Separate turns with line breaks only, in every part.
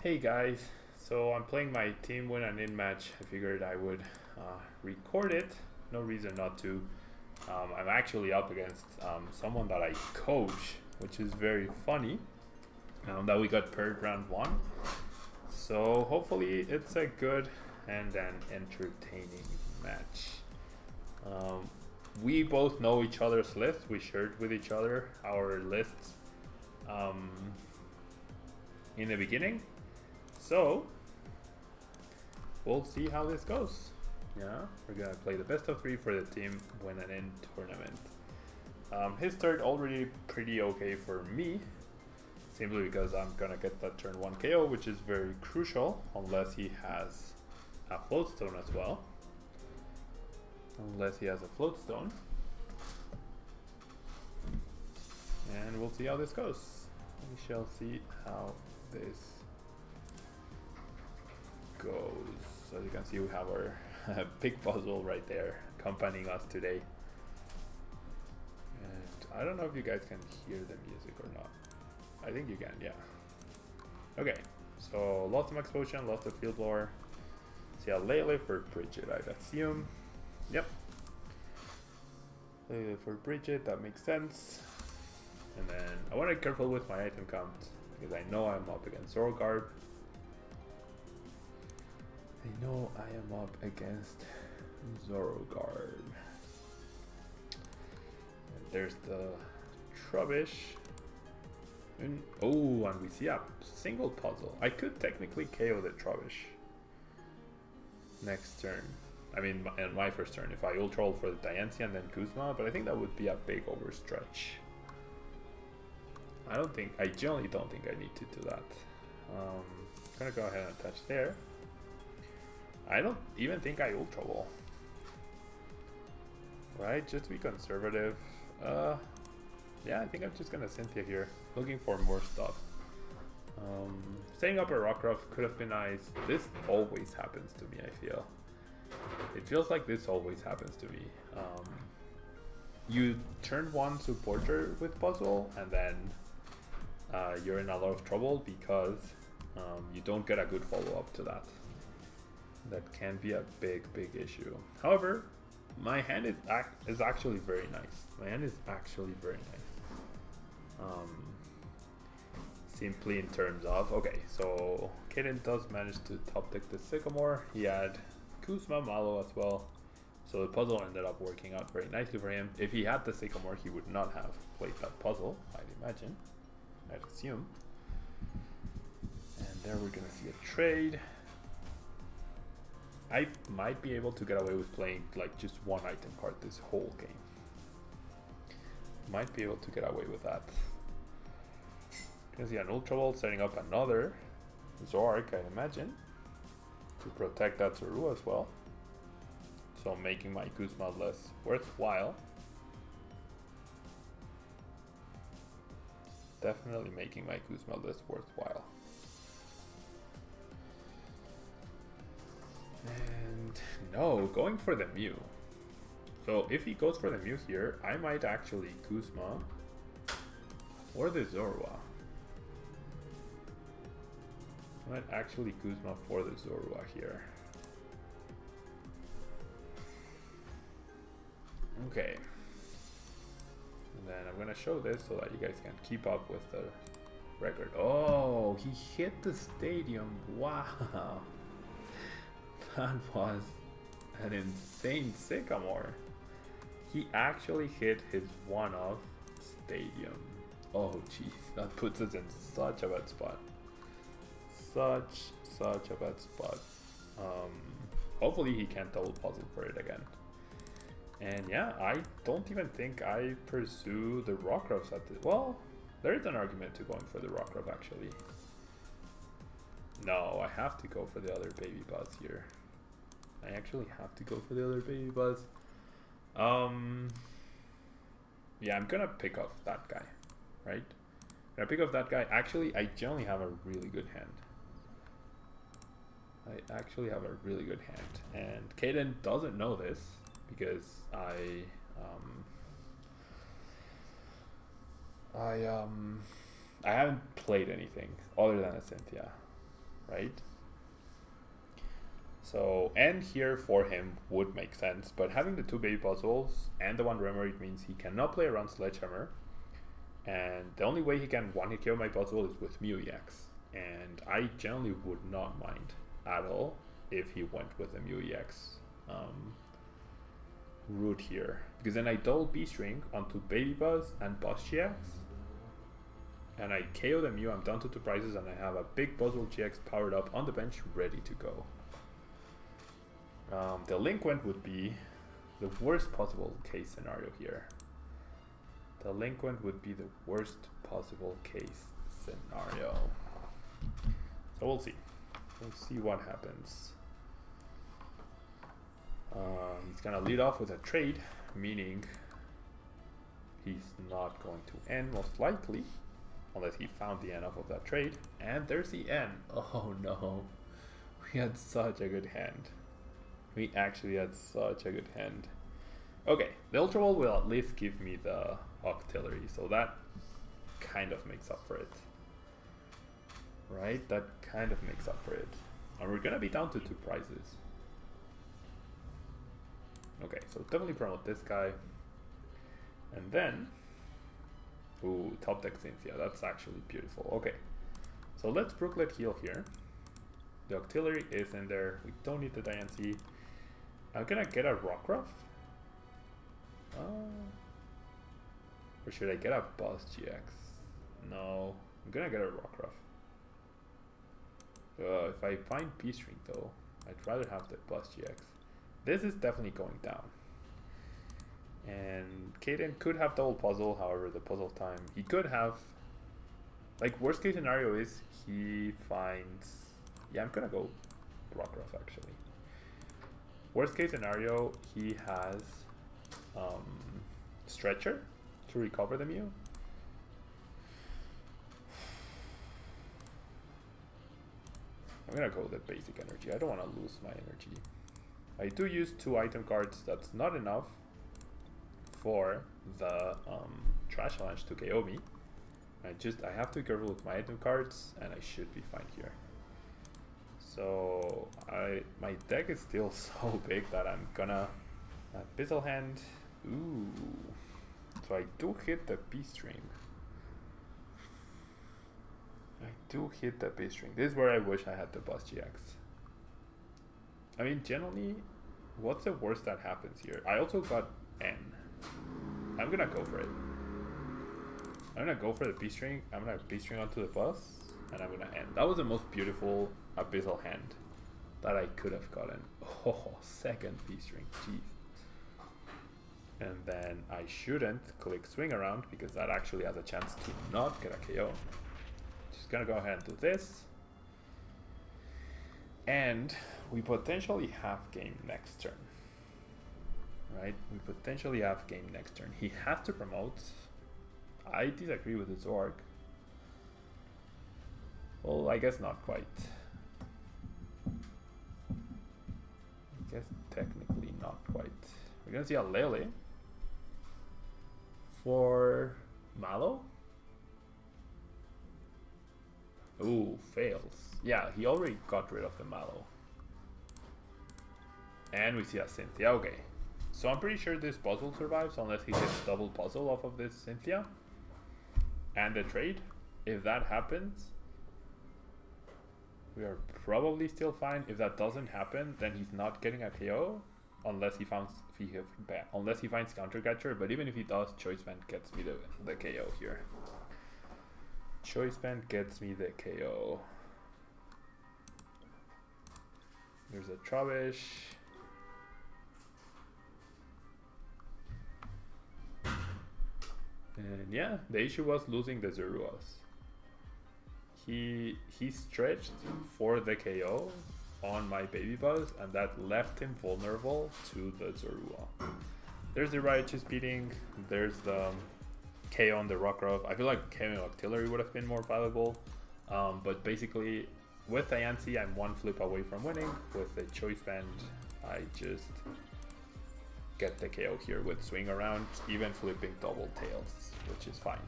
Hey guys, so I'm playing my team win and in match. I figured I would record it. No reason not to. I'm actually up against someone that I coach, which is very funny. That we got paired round 1. So hopefully it's a good and an entertaining match. We both know each other's lists. We shared with each other our lists in the beginning. So we'll see how this goes. Yeah, we're gonna play the best of 3 for the team win and in tournament. His turn already pretty okay for me, simply because I'm gonna get that turn 1 KO, which is very crucial, unless he has a floatstone as well. Unless he has a floatstone. And we'll see how this goes. We shall see how this goes. So as you can see, we have our big puzzle right there accompanying us today. And I don't know if you guys can hear the music or not. I think you can, yeah. Okay, so lots of explosion, lots of field blower. See a Lele for Bridget, I'd assume. Yep. Lele for Bridget, that makes sense. And then I want to be careful with my item count because I know I'm up against ZoroGarb. I know I am up against ZoroGarb. And there's the Trubbish. And, oh, and we see a single puzzle. I could technically KO the Trubbish next turn. I mean, in my first turn, if I ultra roll for the Diancie and then Kuzma, but I think that would be a big overstretch. I generally don't think I need to do that. I'm gonna go ahead and attach there. I don't even think I ultra roll. Right, just to be conservative. Yeah, I think I'm just gonna Cynthia here, looking for more stuff. Setting up a Rockruff could have been nice. This always happens to me, I feel. It feels like this always happens to me. You turn 1 supporter with puzzle, and then you're in a lot of trouble because you don't get a good follow-up to that. That can be a big issue. However, my hand is actually very nice. My hand is actually very nice. Simply in terms of, okay, so Kaden does manage to top deck the Sycamore. He had Kuzma, Malo as well. So the puzzle ended up working out very nicely for him. If he had the Sycamore, he would not have played that puzzle, I'd imagine. I'd assume. And there we're gonna see a trade. I might be able to get away with playing like just 1 item card this whole game. Might be able to get away with that. Gonna see an Ultra Ball setting up another Zork, I'd imagine, to protect that Zoru as well. So making my Kuzma less worthwhile. Definitely making my Kuzma less worthwhile. And no, going for the Mew. So if he goes for the Mew here, I might actually Kuzma or the Zorua. I might actually Kuzma for the Zorua here. Okay. And then I'm gonna show this so that you guys can keep up with the record. Oh, he hit the stadium. Wow. That was an insane Sycamore. He actually hit his one-off stadium. Oh jeez, that puts us in such a bad spot. Such a bad spot. Hopefully he can't double puzzle for it again. And yeah, I don't even think I pursue the Rockruffs at this. Well, there is an argument to going for the Rockruff actually. No, I have to go for the other Baby Buzz here. I actually have to go for the other Baby Buzz. Yeah, I'm gonna pick off that guy, right? I'm gonna pick off that guy. Actually, I generally have a really good hand. I actually have a really good hand. And Kaden doesn't know this because I haven't played anything other than a Cynthia. right? So, and here for him would make sense, but having the 2 baby puzzles and the 1 Remoraid means he cannot play around Sledgehammer, and the only way he can 1-hit KO my puzzle is with Mew EX, and I generally would not mind at all if he went with the Mew EX route here, because then I double B-String onto Baby Buzz and Buzz GX, and I KO the Mew, I'm down to 2 prizes, and I have a big Puzzle GX powered up on the bench, ready to go. Delinquent would be the worst possible case scenario here. Delinquent would be the worst possible case scenario. So we'll see. We'll see what happens. He's gonna lead off with a trade, meaning he's not going to end most likely, unless he found the end off of that trade. And there's the end. Oh no, we had such a good hand. We actually had such a good hand. Okay, the Ultra Ball will at least give me the Octillery, so that kind of makes up for it. Right? That kind of makes up for it. And we're gonna be down to 2 prizes. Okay, so definitely promote this guy. And then, ooh, top deck Cynthia, that's actually beautiful. Okay, so let's Brooklet heal here. The Octillery is in there, we don't need the Diancie. I'm gonna get a Rockruff. Or should I get a Buzz GX? No, I'm gonna get a Rockruff. If I find P-String though, I'd rather have the Buzz GX. This is definitely going down. And Kaden could have double puzzle, however the puzzle time, he could have, like worst case scenario is he finds, yeah, I'm gonna go Rockruff actually. Worst case scenario, he has Stretcher to recover the Mew. I'm gonna go with the basic energy. I don't want to lose my energy. I do use 2 item cards. That's not enough for the Trash Avalanche to KO me. I have to be careful with my item cards, and I should be fine here. So my deck is still so big that I'm gonna Abyssal Hand. Ooh, so I do hit the B-String. I do hit the B-String. This is where I wish I had the Buzz GX. I mean, generally, what's the worst that happens here? I also got N. I'm gonna go for it. I'm gonna go for the B-String. I'm gonna B-String onto the Buzz, and I'm gonna end. That was the most beautiful Abyssal Hand that I could have gotten. Oh, second B-String, jeez. And then I shouldn't click Swing Around because that actually has a chance to not get a KO. Just gonna go ahead and do this. And we potentially have game next turn. Right? We potentially have game next turn. He has to promote. I disagree with his org. Well, I guess not quite. I guess technically not quite. We're gonna see a Lele for Mallow. Ooh, fails. Yeah, he already got rid of the Mallow. And we see a Cynthia. Okay. So I'm pretty sure this puzzle survives unless he hits double puzzle off of this Cynthia. And the trade. If that happens, we are probably still fine. If that doesn't happen, then he's not getting a KO unless he finds Counter Catcher. But even if he does, Choice Band gets me the KO here. Choice Band gets me the KO. There's a Trubbish. And yeah, the issue was losing the Zeruas. He stretched for the KO on my Baby Buzz, and that left him vulnerable to the Zorua. There's the Righteous Beating, there's the KO on the Rockruff. I feel like KO Octillery would have been more valuable, but basically with Diancie I'm one flip away from winning. With the Choice Band I just get the KO here with Swing Around, even flipping double tails, which is fine.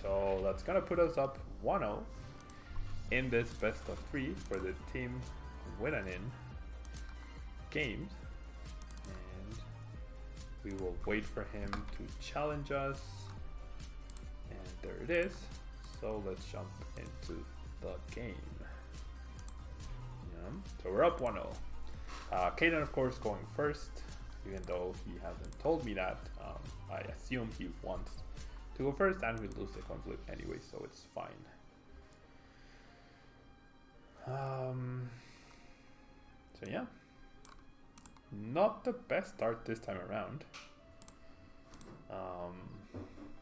So that's gonna put us up 1-0. in this best of 3 for the team win and in games, and we will wait for him to challenge us, and there it is. So let's jump into the game. Yeah. So we're up 1-0. Kaden, of course, going first, even though he hasn't told me that. I assume he wants to go first, and we lose the coin flip anyway, so it's fine. So yeah, not the best start this time around,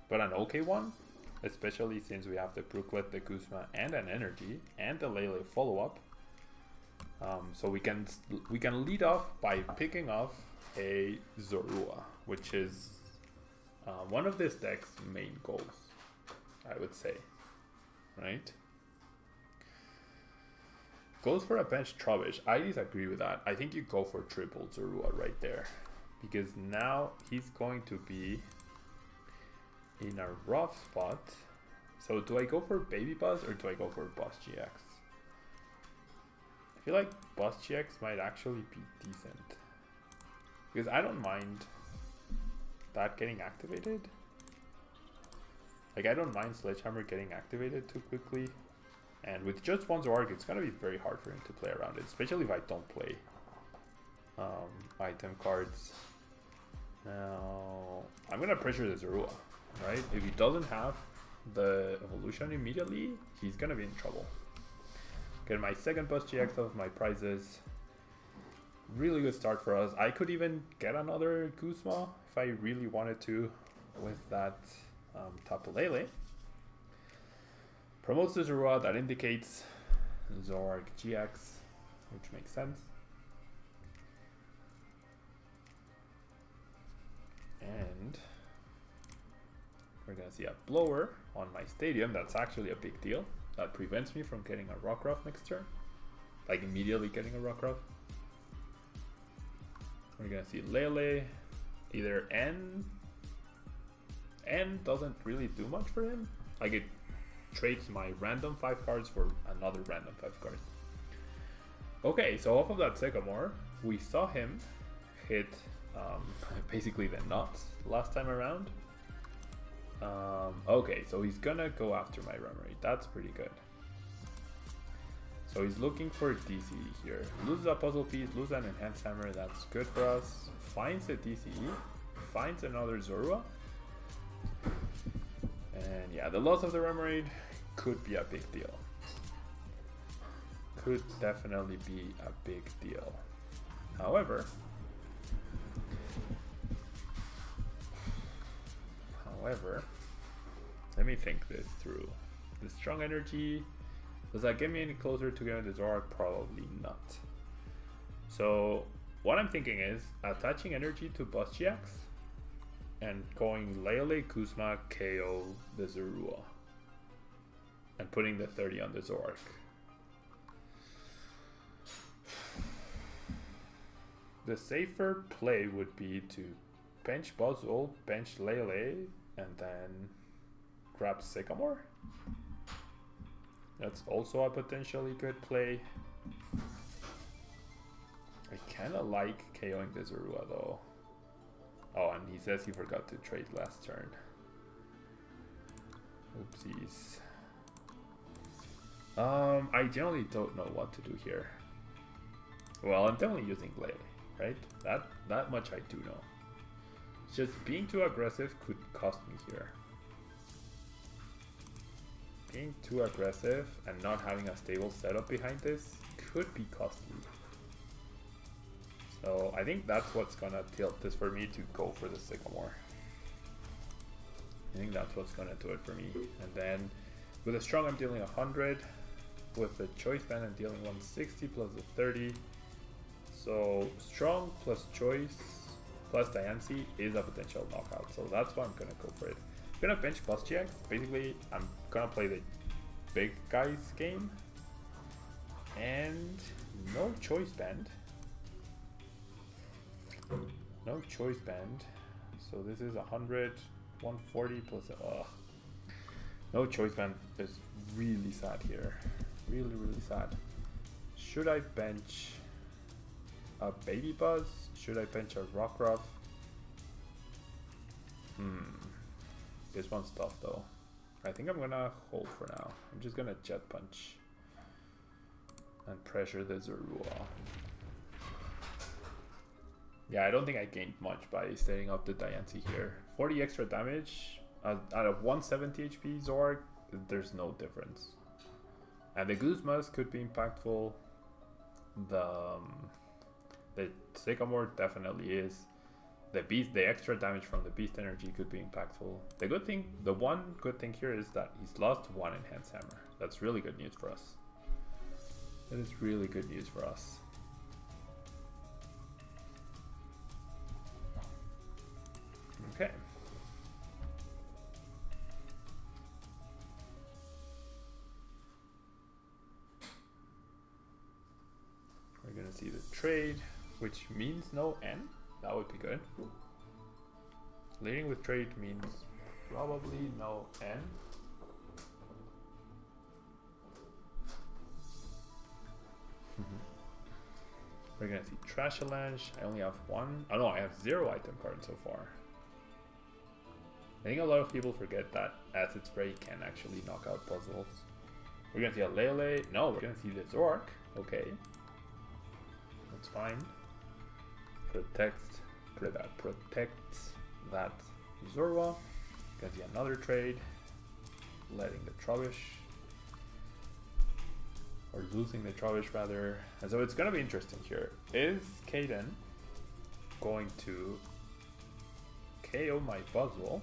but an okay one, especially since we have the Brooklet, the Kuzma, and an Energy, and the Lele follow-up. So we can lead off by picking off a Zorua, which is one of this deck's main goals, I would say, right? Goes for a bench Trubbish. I disagree with that. I think you go for triple Zorua right there, because now he's going to be in a rough spot. So do I go for Baby Buzz or do I go for Buzz GX? I feel like Buzz GX might actually be decent, because I don't mind that getting activated. Like, I don't mind Sledgehammer getting activated too quickly. And with just one Zorg, it's going to be very hard for him to play around it, especially if I don't play item cards. Now, I'm going to pressure the Zorua, right? If he doesn't have the evolution immediately, he's going to be in trouble. Get my second Buzz GX of my prizes. Really good start for us. I could even get another Kuzma if I really wanted to with that Tapu Lele. Promotes the Zorua, that indicates Zorg GX, which makes sense. And we're gonna see a blower on my stadium. That's actually a big deal. That prevents me from getting a Rockruff next turn. Like immediately getting a Rockruff. We're gonna see Lele. Either N doesn't really do much for him. Like it trades my random 5 cards for another random 5 cards. Okay, so off of that Sycamore, we saw him hit basically the nuts last time around. Okay, so he's gonna go after my Remoraid. That's pretty good. So he's looking for DCE here. Loses a puzzle piece, loses an Enhanced Hammer. That's good for us. Finds a DCE, finds another Zorua. And yeah, the loss of the Remoraid could be a big deal. Could definitely be a big deal. However, let me think this through. The strong energy, does that get me any closer to getting the Zorg? Probably not. So what I'm thinking is attaching energy to Buzz GX and going Lele, Kuzma, KO the Zorua, and putting the 30 on the Zorg. The safer play would be to bench Buzzle, bench Lele, and then grab Sycamore. That's also a potentially good play. I kinda like KOing the Zorua though. Oh, and he says he forgot to trade last turn. Oopsies. I generally don't know what to do here. Well, I'm definitely using Lele, right? That much I do know. Just being too aggressive could cost me here. Being too aggressive and not having a stable setup behind this could be costly. So I think that's what's gonna tilt this for me to go for the Sycamore. I think that's what's gonna do it for me. And then with a strong I'm dealing 100. With the choice band I'm dealing 160 plus the 30. So strong plus choice plus Diancie is a potential knockout. So that's why I'm gonna go for it. I'm gonna bench Buzz GX. Basically, I'm gonna play the big guys game. And no choice band. No choice band. So this is 100, 140 plus. No choice band is really sad here. Really, really sad. Should I bench a Baby Buzz? Should I bench a Rockruff? This one's tough though. I think I'm gonna hold for now. I'm just gonna Jet Punch and pressure the Zorua. Yeah, I don't think I gained much by setting up the Diancie here. 40 extra damage out of 170 HP Zorg, there's no difference. And the Guzmas could be impactful. The Sycamore definitely is. The beast, the extra damage from the beast energy could be impactful. The one good thing here is that he's lost one enhanced hammer. That's really good news for us. That is really good news for us. Okay. We're gonna see the trade, which means no N. That would be good. Leading with trade means probably no N. We're gonna see Trash Avalanche. I only have one. Oh no, I have 0 item cards so far. I think a lot of people forget that Acid Spray can actually knock out puzzles. We're gonna see a Lele. No, we're gonna see the Zork. Okay. That's fine. Protects that Zorua. Gonna see another trade. Letting the Trubbish. Or losing the Trubbish rather. And so it's gonna be interesting here. Is Kaden going to KO my Buzzwole?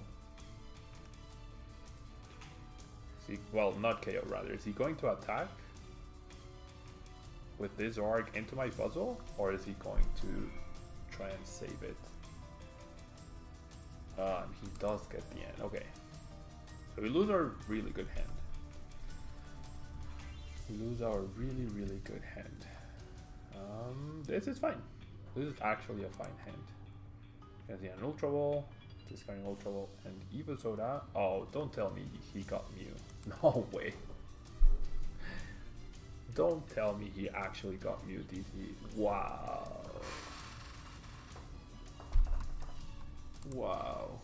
Well, not KO rather. Is he going to attack with this Zorg into my Buzzwole? Or is he going to try and save it? He does get the end. Okay. So we lose our really good hand. We lose our really, really good hand. This is fine. This is actually a fine hand. Gonna see an Ultra Ball, discarding Ultra Ball, and Evo Soda. Oh, don't tell me he got Mew. No way. Don't tell me he actually got Mew DC. Wow. Wow.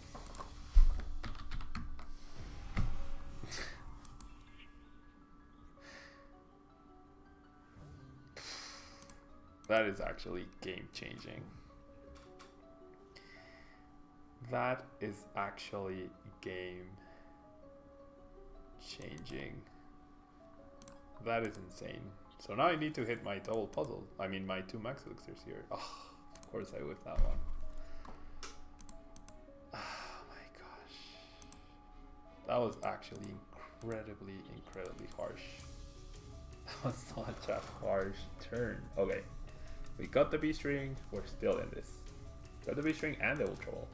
That is actually game changing. That is actually game changing. That is insane. So now I need to hit my double puzzle. I mean my 2 max elixirs here. Oh, of course I whipped that one. Oh my gosh. That was actually incredibly harsh. That was such a harsh turn. Okay. We got the B-string, we're still in this. Got the B-string and the Ultra Ball.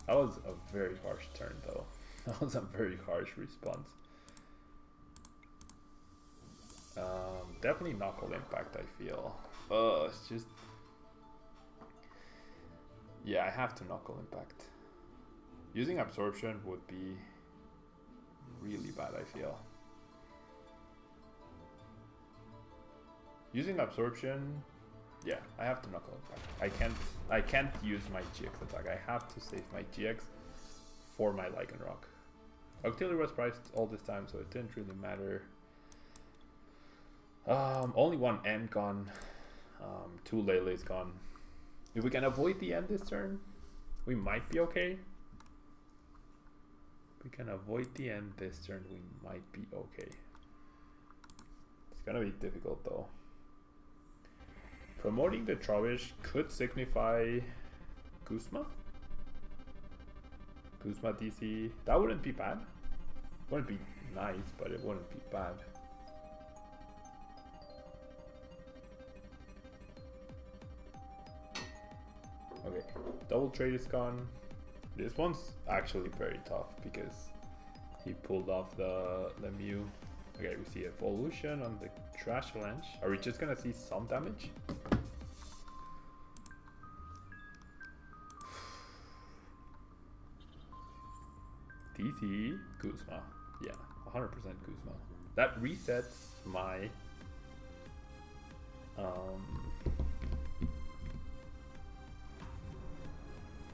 That was a very harsh turn though. That was a very harsh response. Definitely Knuckle Impact, I feel. It's just... Yeah, I have to Knuckle Impact. Using Absorption would be really bad, I feel. Using Absorption, yeah, I have to Knuckle Impact. I can't use my GX attack. I have to save my GX for my Lycanroc. Octillery was priced all this time, so it didn't really matter. Only one end gone. 2 Lele's gone. If we can avoid the end this turn, we might be okay. If we can avoid the end this turn, we might be okay. It's gonna be difficult though. Promoting the Trubbish could signify Guzma? Guzma DC. That wouldn't be bad. Wouldn't be nice, but it wouldn't be bad. Okay, double trade is gone. This one's actually very tough because he pulled off the Mew. Okay, we see Evolution on the Trash Avalanche. Are we just gonna see some damage? DC Guzma. Yeah, 100% Kuzma. That resets my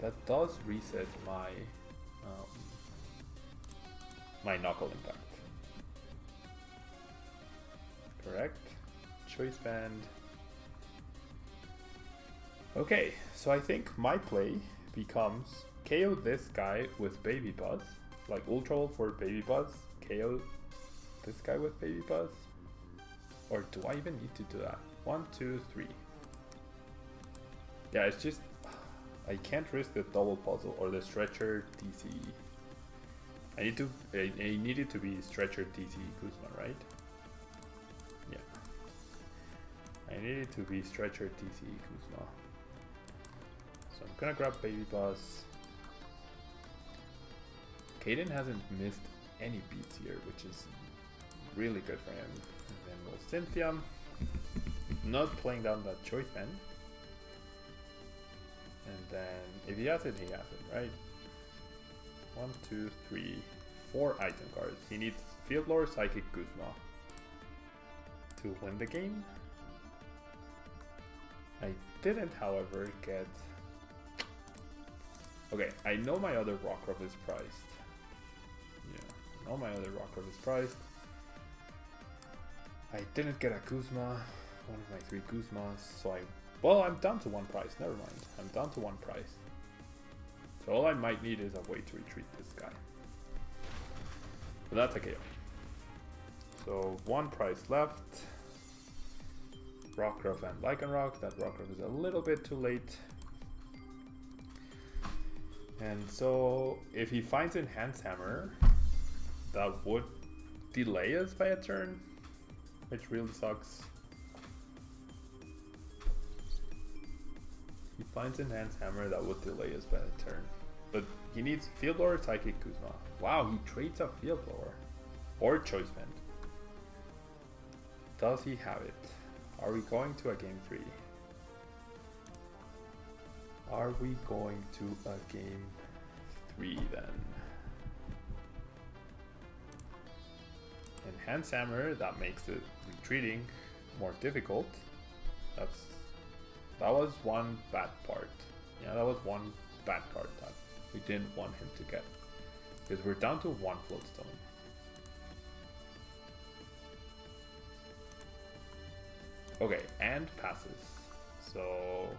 that does reset my my knuckle impact. Correct. Choice band. Okay, so I think my play becomes KO this guy with Baby Buzz, like Ultra Ball for Baby Buzz, KO this guy with Baby Buzz. Or do I even need to do that? 1, 2, 3. Yeah, it's just I can't risk the double puzzle or the stretcher DCE. I need it to be stretcher DCE Kuzma, right? Yeah. I need it to be stretcher DCE Kuzma. So I'm gonna grab Baby Buzz. Kaden hasn't missed any beats here, which is really good for him. And then we'll Cynthia. Not playing down that choice band. And then if he has it, he has it, right? 1, 2, 3, 4 item cards. He needs Field Lore, Psychic, Kuzma to win the game. I didn't, however, get... Okay, I know my other Rockruff is priced. Yeah, I know my other Rockruff is priced. I didn't get a Kuzma, one of my 3 Kuzmas, so well, I'm down to 1 price, never mind. I'm down to 1 price. So all I might need is a way to retreat this guy. But that's a KO. So 1 price left. Rockruff and Lycanroc. That Rockruff is a little bit too late. And so if he finds Enhance Hammer, that would delay us by a turn, which really sucks. He finds Enhance Hammer, that would delay us by a turn. But he needs Field Lore, Psychic, Kuzma. Wow, he trades a Field Lore. Or Choice Band. Does he have it? Are we going to a game 3? Are we going to a game 3 then? Enhance Hammer, that makes it retreating more difficult. That was one bad part. Yeah, that was one bad card that we didn't want him to get. Because we're down to 1 Floatstone. Okay, and passes. So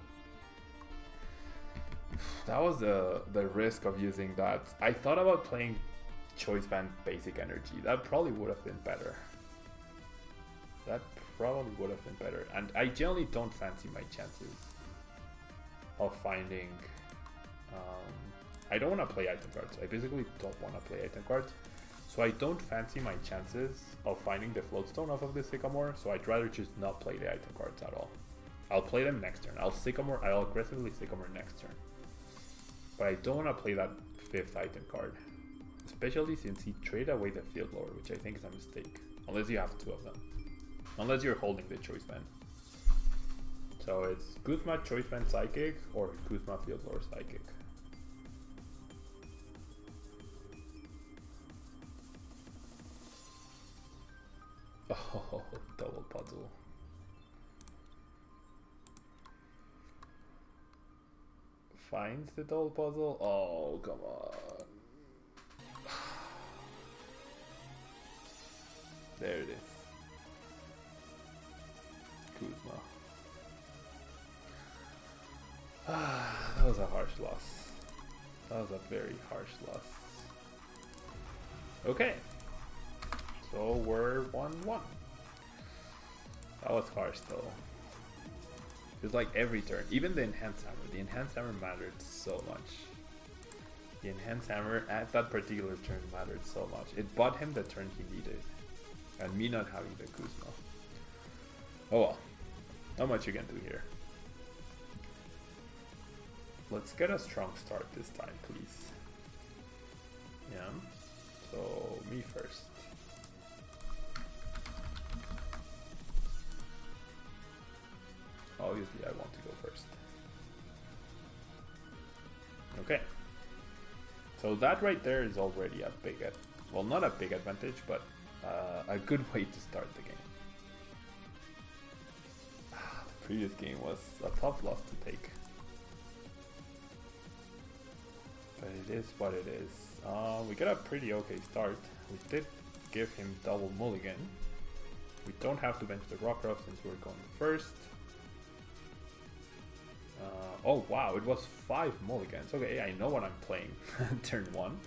that was the risk of using that. I thought about playing Choice Band Basic Energy. That probably would have been better. That probably would have been better. And I generally don't fancy my chances of finding... I don't want to play item cards. I basically don't want to play item cards. So I don't fancy my chances of finding the Floatstone off of the Sycamore. So I'd rather just not play the item cards at all. I'll play them next turn. I'll aggressively Sycamore next turn. But I don't want to play that 5th item card. Especially since he traded away the Field Lore, which I think is a mistake. Unless you have 2 of them. Unless you're holding the Choice Band. So it's Kuzma Choice Band Psychic or Kuzma Field Lore Psychic. Oh, double puzzle. Finds the double puzzle? Oh, come on. There it is. Kuzma. That was a harsh loss. That was a very harsh loss. Okay. So we're 1-1. That was harsh though. It was like every turn. Even the Enhance Hammer. The Enhance Hammer mattered so much. The Enhance Hammer at that particular turn mattered so much. It bought him the turn he needed. And me not having the Kuzma. Oh well. Not much you can do here. Let's get a strong start this time, please. Yeah. So me first. Obviously I want to go first. Okay. So that right there is already a big Well, not a big advantage, but a good way to start the game. The previous game was a tough loss to take. But it is what it is. We got a pretty okay start. We did give him double mulligan. We don't have to bench the ZoroGarb since we're going first. Oh wow, it was 5 mulligans. Okay, I know what I'm playing turn 1.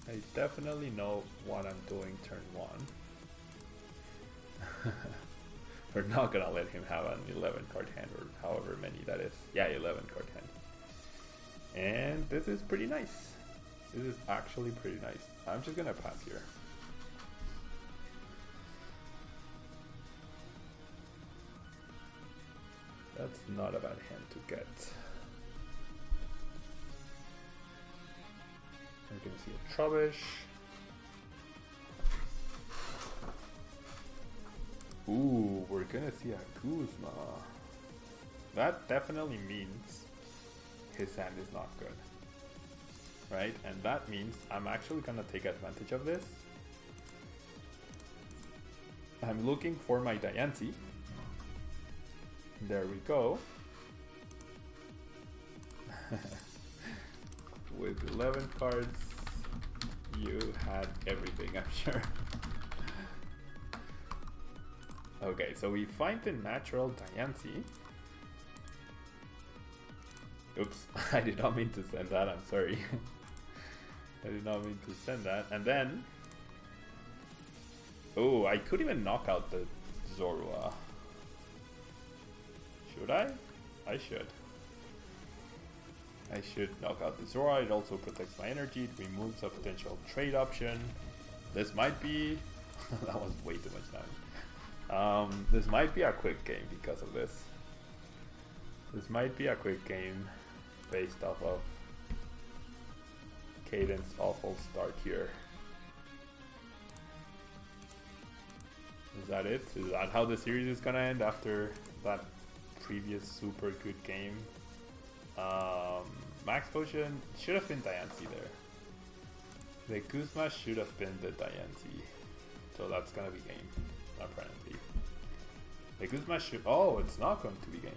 I definitely know what I'm doing turn 1. We're not gonna let him have an 11 card hand, or however many that is. Yeah, 11 card hand. And this is pretty nice. This is actually pretty nice. I'm just gonna pass here. That's not a bad hand to get. I'm gonna see a Trubbish. Ooh, we're gonna see a Kuzma. That definitely means his hand is not good. Right? And that means I'm actually gonna take advantage of this. I'm looking for my Diancie. There we go. With 11 cards, you had everything, I'm sure. Okay, so we find the natural Diancie. Oops, I did not mean to send that, I'm sorry. I did not mean to send that. And then... oh, I could even knock out the Zorua. Should I? I should. I should knock out the Zora. It also protects my energy. It removes a potential trade option. This might be... that was way too much time. This might be a quick game because of this. This might be a quick game based off of Cadence awful start here. Is that it? Is that how the series is gonna end after that previous super good game? Max Potion should have been Diancie there. The Kuzma should have been the Diancie. So that's gonna be game, apparently. The Kuzma should... oh, it's not going to be game.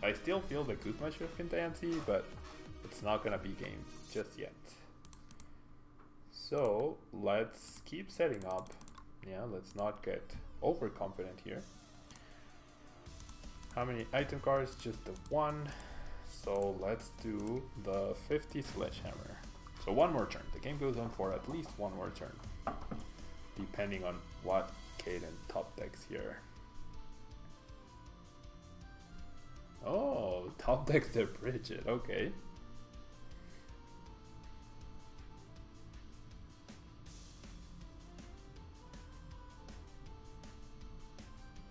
I still feel the Kuzma should have been Diancie, but it's not gonna be game just yet. So let's keep setting up. Yeah, let's not get overconfident here. How many item cards? Just the 1. So let's do the 50 Sledgehammer. So one more turn. The game goes on for at least one more turn, depending on what Caden top decks here. Oh, top decks the Bridget. Okay.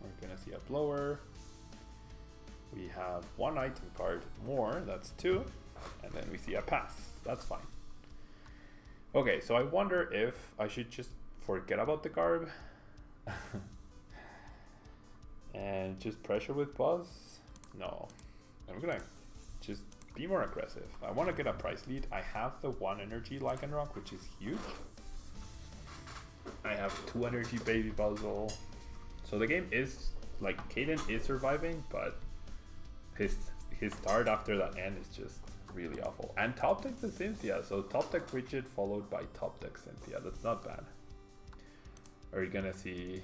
We're gonna see a Blower. We have 1 item card more, that's 2, and then we see a pass. That's fine. Okay, so I wonder if I should just forget about the Garb and just pressure with Buzz. No, I'm gonna just be more aggressive. I want to get a price lead. I have the 1 energy Lycanroc, which is huge. I have 2 energy Baby Buzzle. So the game is, like, Caden is surviving, but his start after that end is just really awful. And top deck the Cynthia, so top deck Bridget followed by top deck Cynthia. That's not bad. Are you gonna see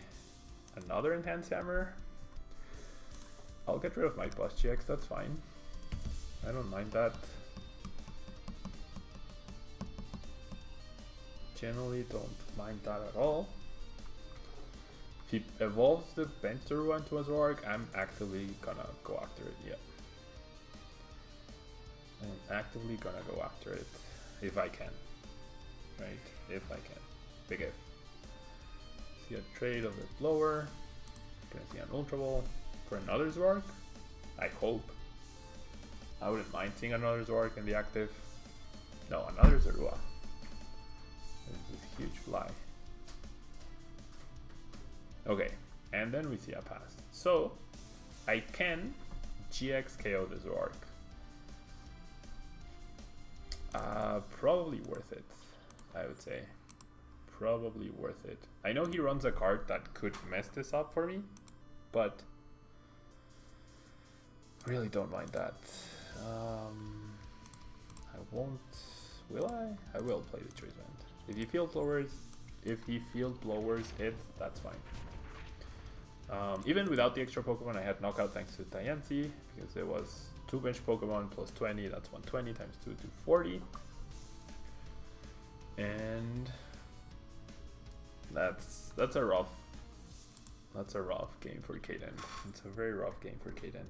another Enhanced Hammer? I'll get rid of my Buzz GX, that's fine. I don't mind that. Generally don't mind that at all. If he evolves the bench Zorua into a ZoroGarb, I'm actively gonna go after it, yeah. I'm actively gonna go after it, if I can. Right, if I can. Big if. See a trade of the Blower. Gonna see an Ultra Ball for another ZoroGarb? I hope. I wouldn't mind seeing another ZoroGarb in the active. No, another Zorua. This is huge fly. Okay, and then we see a pass. So, I can GX KO the ZoroGarb. Probably worth it. I would say. Probably worth it. I know he runs a card that could mess this up for me, but really don't mind that. I won't. Will I? I will play the choice band. If he field blowers hit, that's fine. Even without the extra Pokemon, I had knockout thanks to Diancie, because it was 2 bench Pokemon plus 20, that's 120 times 2 to 40. And that's a rough game for Kaden. It's a very rough game for Kaden.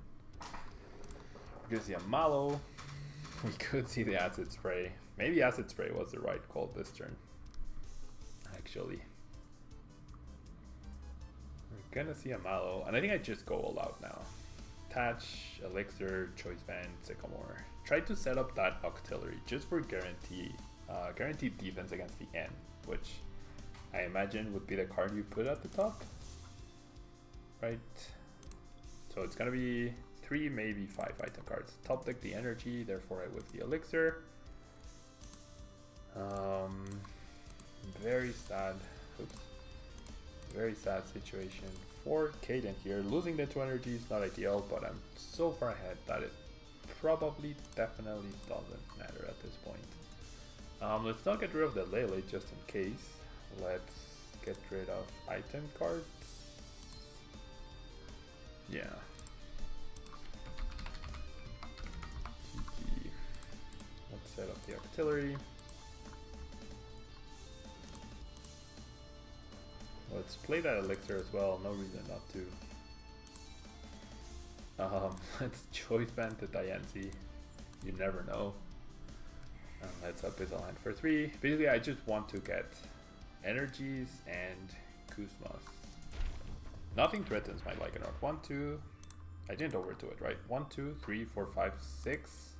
We could see a Mallow. We could see the Acid Spray. Maybe Acid Spray was the right call this turn, actually. We're gonna see a Mallow, and I think I just go all out now. Attach, Elixir, Choice Band, Sycamore. Try to set up that Octillery just for guaranteed defense against the N, which I imagine would be the card you put at the top, right? So it's gonna be 3, maybe 5 item cards. Top deck the energy, therefore I with the Elixir. Very sad. Oops. Very sad situation for Kaden here. Losing the 2 energy is not ideal, but I'm so far ahead that it probably definitely doesn't matter at this point. Let's not get rid of the Lele just in case. Let's get rid of item cards. Yeah. GG. Let's set up the Octillery. Let's play that Elixir as well, no reason not to. Let's Choice Band to Diancie. You never know. Let's up his land for 3. Basically, I just want to get energies and Kuzmas. Nothing threatens my Lycanroc. 1, 2. I didn't overdo it, right? 1, 2, 3, 4, 5, 6,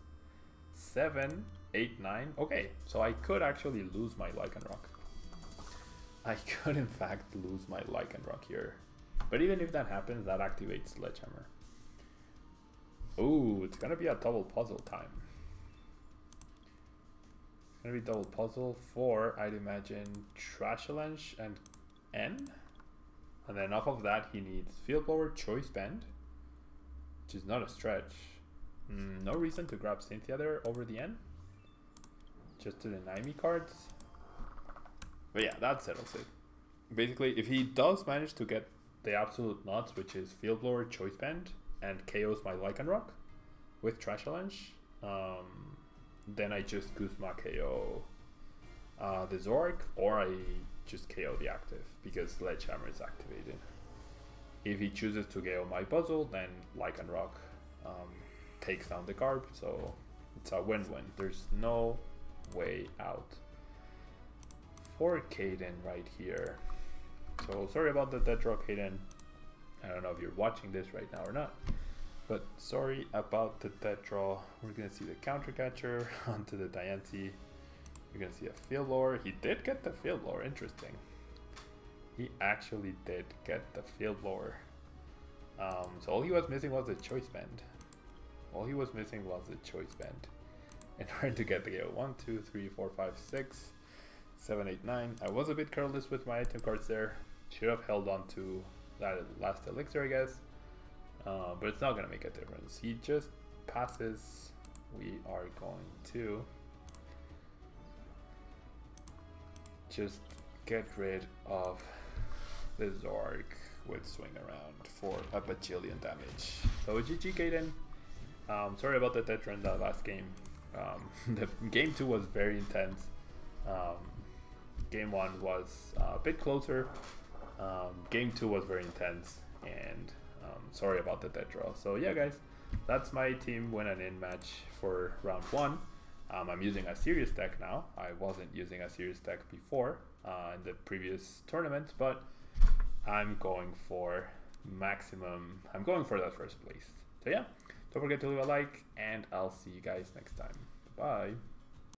7, 8, 9. Okay, so I could actually lose my Lycanroc. I could in fact lose my Lycanroc here. But even if that happens, that activates Sledgehammer. Ooh, it's gonna be a double puzzle time. It's gonna be double puzzle for, I'd imagine, Trashalanche and N. And then off of that, he needs Field Blower, Choice Band, which is not a stretch. No reason to grab Cynthia there over the N. Just to deny me cards. But yeah, that settles it. Basically, if he does manage to get the absolute nuts, which is Field Blower, Choice Band, and KOs my Lycanroc with Trashalanche, then I just Guzma KO the Zoroark, or I just KO the active, because Sledgehammer is activated. If he chooses to KO my puzzle, then Lycanroc takes down the Garb, so it's a win-win. There's no way out for Kaden right here. So sorry about the dead draw, Kaden. I don't know if you're watching this right now or not, but sorry about the dead draw. We're gonna see the counter catcher onto the Diancie. We're gonna see a Field Blower. He did get the Field Blower, interesting. He actually did get the Field Blower. So all he was missing was the Choice Band. All he was missing was the Choice Band in order to get the KO. 1, 2, 3, 4, 5, 6, 7, 8, 9. I was a bit careless with my item cards there. Should have held on to that last Elixir, I guess. But it's not going to make a difference. He just passes. We are going to just get rid of the Zoroark with Swing Around for a bajillion damage. So GG, Kaden. Sorry about the death run that last game. The game 2 was very intense. Game 1 was a bit closer. Game 2 was very intense, and sorry about the death draw. So yeah, guys, that's my team win and in match for round 1. I'm using a serious deck now. I wasn't using a serious deck before in the previous tournament, but I'm going for maximum. I'm going for that first place. So yeah, don't forget to leave a like, and I'll see you guys next time. Bye.